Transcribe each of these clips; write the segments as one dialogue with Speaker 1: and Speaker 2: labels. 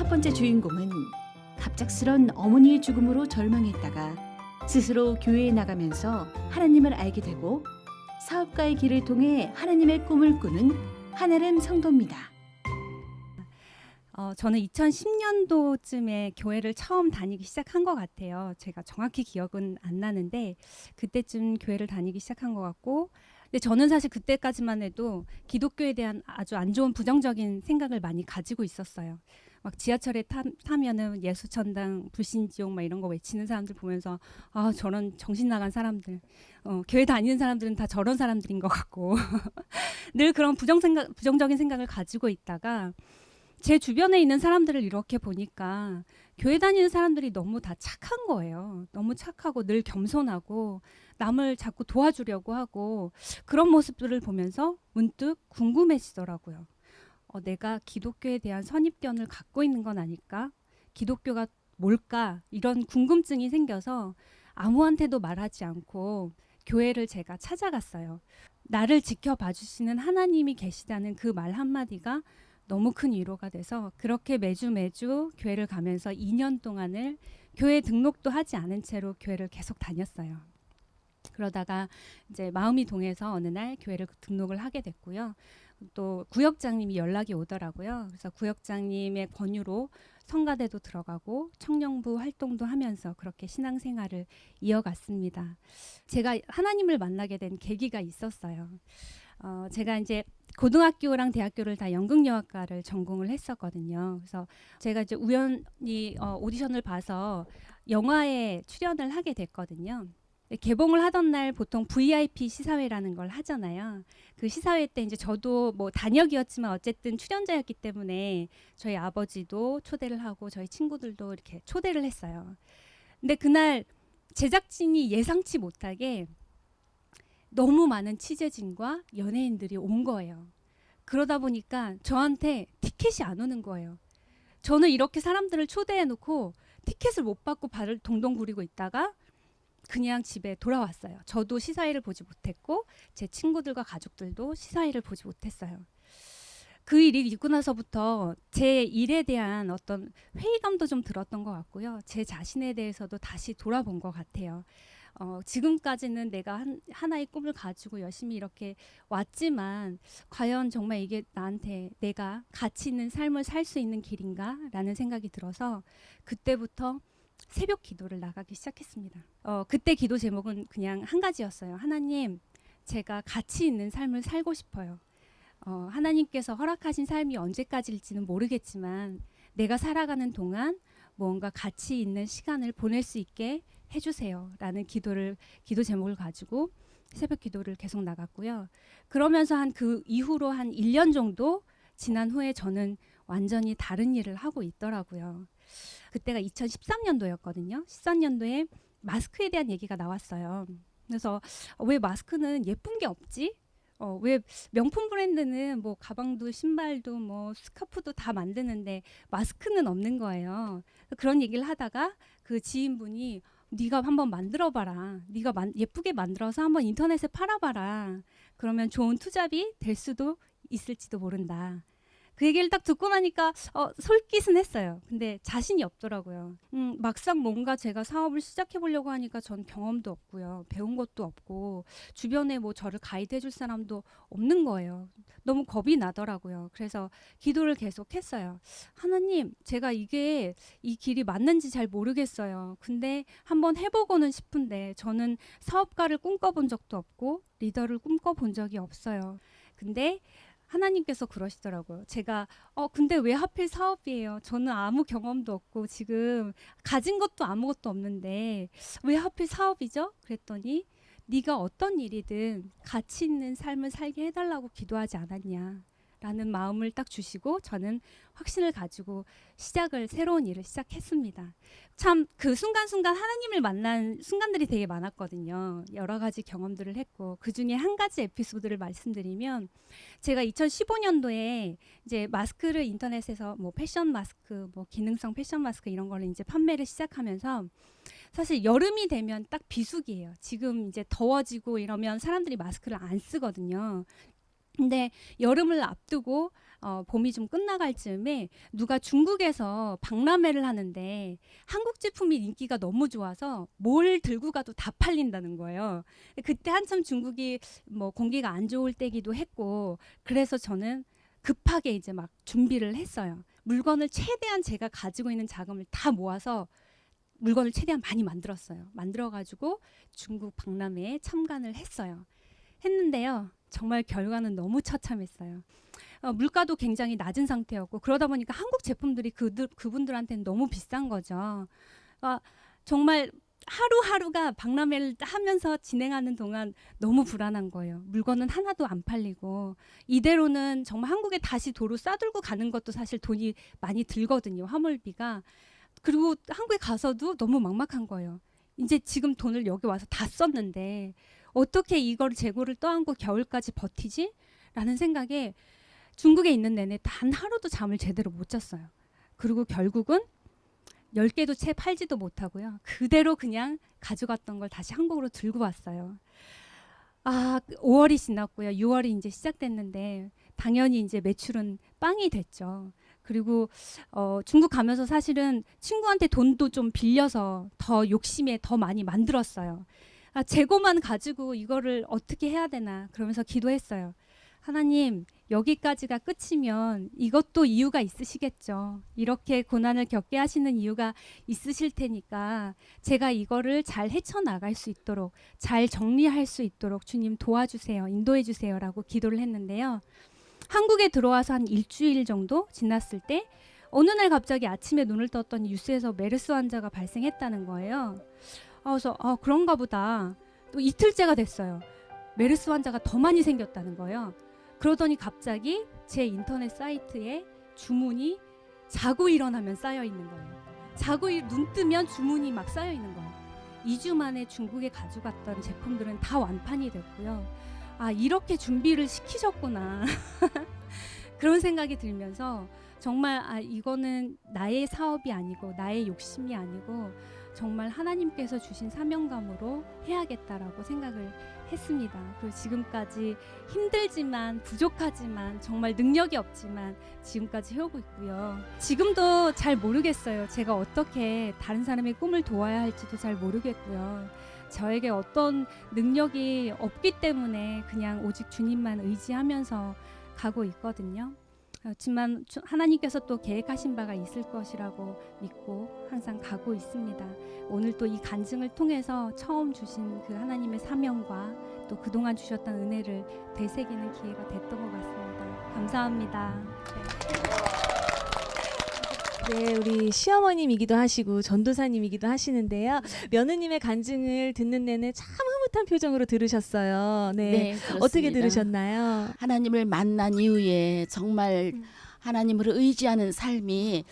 Speaker 1: 첫 번째 주인공은 갑작스런 어머니의 죽음으로 절망했다가 스스로 교회에 나가면서 하나님을 알게 되고 사업가의 길을 통해 하나님의 꿈을 꾸는 한아름 성도입니다.
Speaker 2: 저는 2010년도쯤에 교회를 처음 다니기 시작한 것 같아요. 제가 정확히 기억은 안 나는데 그때쯤 교회를 다니기 시작한 것 같고, 근데 저는 사실 그때까지만 해도 기독교에 대한 아주 안 좋은 부정적인 생각을 많이 가지고 있었어요. 막 지하철에 타면은 예수천당, 불신지옥 막 이런 거 외치는 사람들 보면서 아, 저런 정신 나간 사람들, 교회 다니는 사람들은 다 저런 사람들인 것 같고 늘 그런 부정적인 생각을 가지고 있다가 제 주변에 있는 사람들을 이렇게 보니까 교회 다니는 사람들이 너무 다 착한 거예요. 너무 착하고 늘 겸손하고 남을 자꾸 도와주려고 하고, 그런 모습들을 보면서 문득 궁금해지더라고요. 내가 기독교에 대한 선입견을 갖고 있는 건 아닐까? 기독교가 뭘까? 이런 궁금증이 생겨서 아무한테도 말하지 않고 교회를 제가 찾아갔어요. 나를 지켜봐 주시는 하나님이 계시다는 그 말 한마디가 너무 큰 위로가 돼서 그렇게 매주 교회를 가면서 2년 동안을 교회 등록도 하지 않은 채로 교회를 계속 다녔어요. 그러다가 이제 마음이 동해서 어느 날 교회를 등록을 하게 됐고요. 또 구역장님이 연락이 오더라고요. 그래서 구역장님의 권유로 성가대도 들어가고 청년부 활동도 하면서 그렇게 신앙생활을 이어갔습니다. 제가 하나님을 만나게 된 계기가 있었어요. 제가 이제 고등학교랑 대학교를 다 연극영화과를 전공을 했었거든요. 그래서 제가 이제 우연히 오디션을 봐서 영화에 출연을 하게 됐거든요. 개봉을 하던 날 보통 VIP 시사회라는 걸 하잖아요. 그 시사회 때 이제 저도 뭐 단역이었지만 어쨌든 출연자였기 때문에 저희 아버지도 초대를 하고 저희 친구들도 이렇게 초대를 했어요. 근데 그날 제작진이 예상치 못하게 너무 많은 취재진과 연예인들이 온 거예요. 그러다 보니까 저한테 티켓이 안 오는 거예요. 저는 이렇게 사람들을 초대해 놓고 티켓을 못 받고 발을 동동 구리고 있다가 그냥 집에 돌아왔어요. 저도 시사회를 보지 못했고 제 친구들과 가족들도 시사회를 보지 못했어요. 그 일이 있고 나서부터 제 일에 대한 어떤 회의감도 좀 들었던 것 같고요. 제 자신에 대해서도 다시 돌아본 것 같아요. 지금까지는 내가 하나의 꿈을 가지고 열심히 이렇게 왔지만 과연 정말 이게 나한테 내가 가치 있는 삶을 살 수 있는 길인가? 라는 생각이 들어서 그때부터 새벽 기도를 나가기 시작했습니다. 그때 기도 제목은 그냥 한 가지였어요. 하나님, 제가 가치 있는 삶을 살고 싶어요. 하나님께서 허락하신 삶이 언제까지일지는 모르겠지만 내가 살아가는 동안 뭔가 가치 있는 시간을 보낼 수 있게 해주세요 라는 기도 제목을 가지고 새벽 기도를 계속 나갔고요. 그러면서 그 이후로 한 1년 정도 지난 후에 저는 완전히 다른 일을 하고 있더라고요. 그때가 2013년도였거든요. 13년도에 마스크에 대한 얘기가 나왔어요. 그래서 왜 마스크는 예쁜 게 없지? 왜 명품 브랜드는 뭐 가방도 신발도 뭐 스카프도 다 만드는데 마스크는 없는 거예요. 그런 얘기를 하다가 그 지인분이 네가 한번 만들어봐라. 네가 예쁘게 만들어서 한번 인터넷에 팔아봐라. 그러면 좋은 투잡이 될 수도 있을지도 모른다. 그 얘기를 딱 듣고 나니까 솔깃은 했어요. 근데 자신이 없더라고요. 막상 뭔가 제가 사업을 시작해 보려고 하니까 전 경험도 없고요. 배운 것도 없고 주변에 뭐 저를 가이드해 줄 사람도 없는 거예요. 너무 겁이 나더라고요. 그래서 기도를 계속 했어요. 하나님, 제가 이 길이 맞는지 잘 모르겠어요. 근데 한번 해보고는 싶은데 저는 사업가를 꿈꿔본 적도 없고 리더를 꿈꿔본 적이 없어요. 근데 하나님께서 그러시더라고요. 제가 근데 왜 하필 사업이에요? 저는 아무 경험도 없고 지금 가진 것도 아무것도 없는데 왜 하필 사업이죠? 그랬더니 네가 어떤 일이든 가치 있는 삶을 살게 해달라고 기도하지 않았냐 라는 마음을 딱 주시고 저는 확신을 가지고 새로운 일을 시작했습니다. 참 그 순간순간 하나님을 만난 순간들이 되게 많았거든요. 여러 가지 경험들을 했고 그 중에 한 가지 에피소드를 말씀드리면 제가 2015년도에 이제 마스크를 인터넷에서 뭐 패션 마스크, 뭐 기능성 패션 마스크 이런 거를 이제 판매를 시작하면서 사실 여름이 되면 딱 비수기예요. 지금 이제 더워지고 이러면 사람들이 마스크를 안 쓰거든요. 근데 여름을 앞두고 봄이 좀 끝나갈 즈음에 누가 중국에서 박람회를 하는데 한국 제품이 인기가 너무 좋아서 뭘 들고 가도 다 팔린다는 거예요. 그때 한참 중국이 뭐 공기가 안 좋을 때기도 했고, 그래서 저는 급하게 이제 막 준비를 했어요. 물건을 최대한 제가 가지고 있는 자금을 다 모아서 물건을 최대한 많이 만들었어요. 만들어가지고 중국 박람회에 참관을 했는데요. 정말 결과는 너무 처참했어요. 물가도 굉장히 낮은 상태였고, 그러다 보니까 한국 제품들이 그분들한테는 너무 비싼 거죠. 정말 하루하루가 박람회를 하면서 진행하는 동안 너무 불안한 거예요. 물건은 하나도 안 팔리고, 이대로는 정말 한국에 다시 도로 싸들고 가는 것도 사실 돈이 많이 들거든요. 화물비가. 그리고 한국에 가서도 너무 막막한 거예요. 이제 지금 돈을 여기 와서 다 썼는데 어떻게 이걸 재고를 떠안고 겨울까지 버티지? 라는 생각에 중국에 있는 내내 단 하루도 잠을 제대로 못 잤어요. 그리고 결국은 10개도 채 팔지도 못하고요. 그대로 그냥 가져갔던 걸 다시 한국으로 들고 왔어요. 5월이 지났고요. 6월이 이제 시작됐는데 당연히 이제 매출은 빵이 됐죠. 그리고 중국 가면서 사실은 친구한테 돈도 좀 빌려서 더 욕심에 더 많이 만들었어요. 재고만 가지고 이거를 어떻게 해야 되나 그러면서 기도했어요. 하나님, 여기까지가 끝이면 이것도 이유가 있으시겠죠. 이렇게 고난을 겪게 하시는 이유가 있으실 테니까 제가 이거를 잘 헤쳐나갈 수 있도록, 잘 정리할 수 있도록 주님 도와주세요. 인도해 주세요라고 기도를 했는데요. 한국에 들어와서 한 일주일 정도 지났을 때 어느 날 갑자기 아침에 눈을 떴더니 뉴스에서 메르스 환자가 발생했다는 거예요. 그래서 그런가 보다. 또 이틀째가 됐어요. 메르스 환자가 더 많이 생겼다는 거예요. 그러더니 갑자기 제 인터넷 사이트에 주문이 자고 일어나면 쌓여 있는 거예요. 눈 뜨면 주문이 막 쌓여 있는 거예요. 2주 만에 중국에 가져갔던 제품들은 다 완판이 됐고요. 이렇게 준비를 시키셨구나. 그런 생각이 들면서 정말 이거는 나의 사업이 아니고 나의 욕심이 아니고 정말 하나님께서 주신 사명감으로 해야겠다라고 생각을 했습니다. 그리고 지금까지 힘들지만 부족하지만 정말 능력이 없지만 지금까지 해오고 있고요. 지금도 잘 모르겠어요. 제가 어떻게 다른 사람의 꿈을 도와야 할지도 잘 모르겠고요. 저에게 어떤 능력이 없기 때문에 그냥 오직 주님만 의지하면서 가고 있거든요. 그렇지만 하나님께서 또 계획하신 바가 있을 것이라고 믿고 항상 가고 있습니다. 오늘 또 이 간증을 통해서 처음 주신 그 하나님의 사명과 또 그동안 주셨던 은혜를 되새기는 기회가 됐던 것 같습니다. 감사합니다.
Speaker 3: 네, 우리 시어머님이기도 하시고 전도사님이기도 하시는데요. 며느님의 간증을 듣는 내내 참 흐뭇한 표정으로 들으셨어요. 네,
Speaker 4: 그렇습니다.
Speaker 3: 어떻게 들으셨나요?
Speaker 4: 하나님을 만난 이후에 정말 하나님을 의지하는 삶이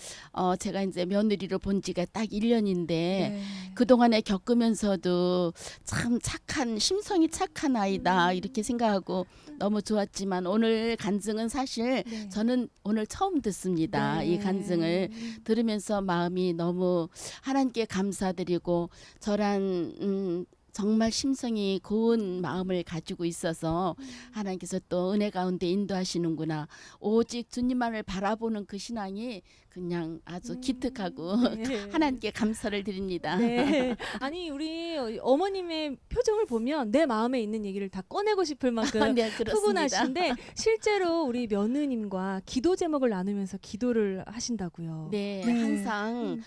Speaker 4: 제가 이제 며느리로 본 지가 딱 1년인데
Speaker 3: 네.
Speaker 4: 그동안에 겪으면서도 참 착한 심성이 착한 아이다 이렇게 생각하고 너무 좋았지만 오늘 간증은 사실
Speaker 3: 네.
Speaker 4: 저는 오늘 처음 듣습니다.
Speaker 3: 네.
Speaker 4: 이 간증을 들으면서 마음이 너무 하나님께 감사드리고 저란 정말 심성이 고운 마음을 가지고 있어서 하나님께서 또 은혜 가운데 인도하시는구나. 오직 주님만을 바라보는 그 신앙이 그냥 아주 기특하고
Speaker 3: 네.
Speaker 4: 하나님께 감사를 드립니다.
Speaker 3: 네. 아니 우리 어머님의 표정을 보면 내 마음에 있는 얘기를 다 꺼내고 싶을 만큼
Speaker 4: 네, 그렇습니다.
Speaker 3: 푸근하신데 실제로 우리 며느님과 기도 제목을 나누면서 기도를 하신다고요.
Speaker 4: 네,
Speaker 3: 네.
Speaker 4: 항상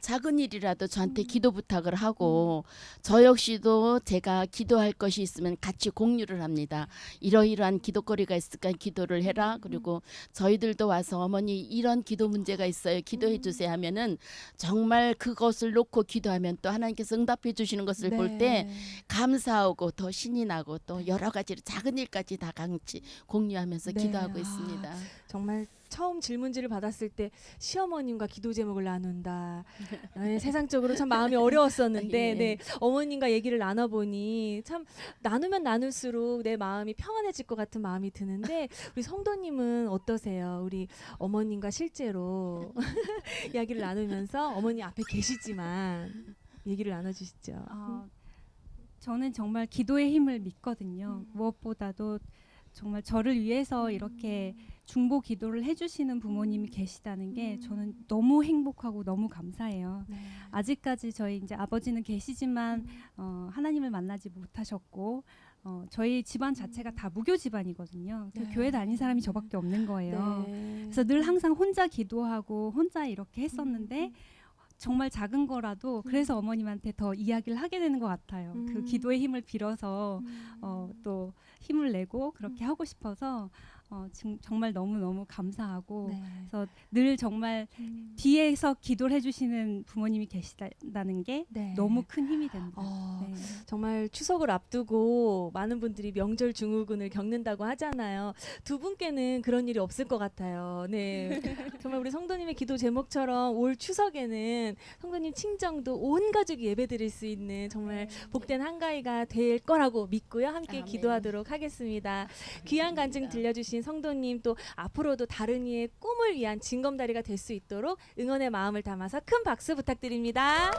Speaker 4: 작은 일이라도 저한테 기도 부탁을 하고 저 역시도 제가 기도할 것이 있으면 같이 공유를 합니다. 이러이러한 기도거리가 있으니까 기도를 해라. 그리고 저희들도 와서 어머니 이런 기도 문제가 있어요. 기도해 주세요 하면은 정말 그것을 놓고 기도하면 또 하나님께서 응답해 주시는 것을
Speaker 3: 네.
Speaker 4: 볼 때 감사하고 더 신이 나고 또 여러 가지로 작은 일까지 다 같이 공유하면서
Speaker 3: 네.
Speaker 4: 기도하고 있습니다.
Speaker 3: 정말 처음 질문지를 받았을 때 시어머님과 기도 제목을 나눈다. 네, 세상적으로 참 마음이 어려웠었는데
Speaker 4: 예.
Speaker 3: 네, 어머님과 얘기를 나눠보니 참 나누면 나눌수록 내 마음이 평안해질 것 같은 마음이 드는데 우리 성도님은 어떠세요? 우리 어머님과 실제로 이야기를 나누면서 어머니 앞에 계시지만 얘기를 나눠주시죠.
Speaker 2: 저는 정말 기도의 힘을 믿거든요. 무엇보다도 정말 저를 위해서 이렇게 중보 기도를 해주시는 부모님이 계시다는 게 저는 너무 행복하고 너무 감사해요.
Speaker 3: 네.
Speaker 2: 아직까지 저희 이제 아버지는 계시지만 하나님을 만나지 못하셨고 저희 집안 자체가 다 무교 집안이거든요.
Speaker 3: 네.
Speaker 2: 교회 다닌 사람이 저밖에 없는 거예요.
Speaker 3: 네.
Speaker 2: 그래서 늘 항상 혼자 기도하고 혼자 이렇게 했었는데 정말 작은 거라도 그래서 어머님한테 더 이야기를 하게 되는 것 같아요. 그 기도의 힘을 빌어서 또 힘을 내고 그렇게 하고 싶어서 정말 너무너무 감사하고
Speaker 3: 네.
Speaker 2: 그래서 늘 정말 뒤에서 기도를 해주시는 부모님이 계시다는 게
Speaker 3: 네.
Speaker 2: 너무 큰 힘이 됩니다. 네.
Speaker 3: 정말 추석을 앞두고 많은 분들이 명절 증후군을 겪는다고 하잖아요. 두 분께는 그런 일이 없을 것 같아요. 네. 정말 우리 성도님의 기도 제목처럼 올 추석에는 성도님 친정도 온 가족이 예배드릴 수 있는 정말 복된 한가위가 될 거라고 믿고요. 함께
Speaker 4: 아멘.
Speaker 3: 기도하도록 하겠습니다. 귀한 간증 들려주신 성도님 또 앞으로도 다른 이의 꿈을 위한 징검다리가 될 수 있도록 응원의 마음을 담아서 큰 박수 부탁드립니다.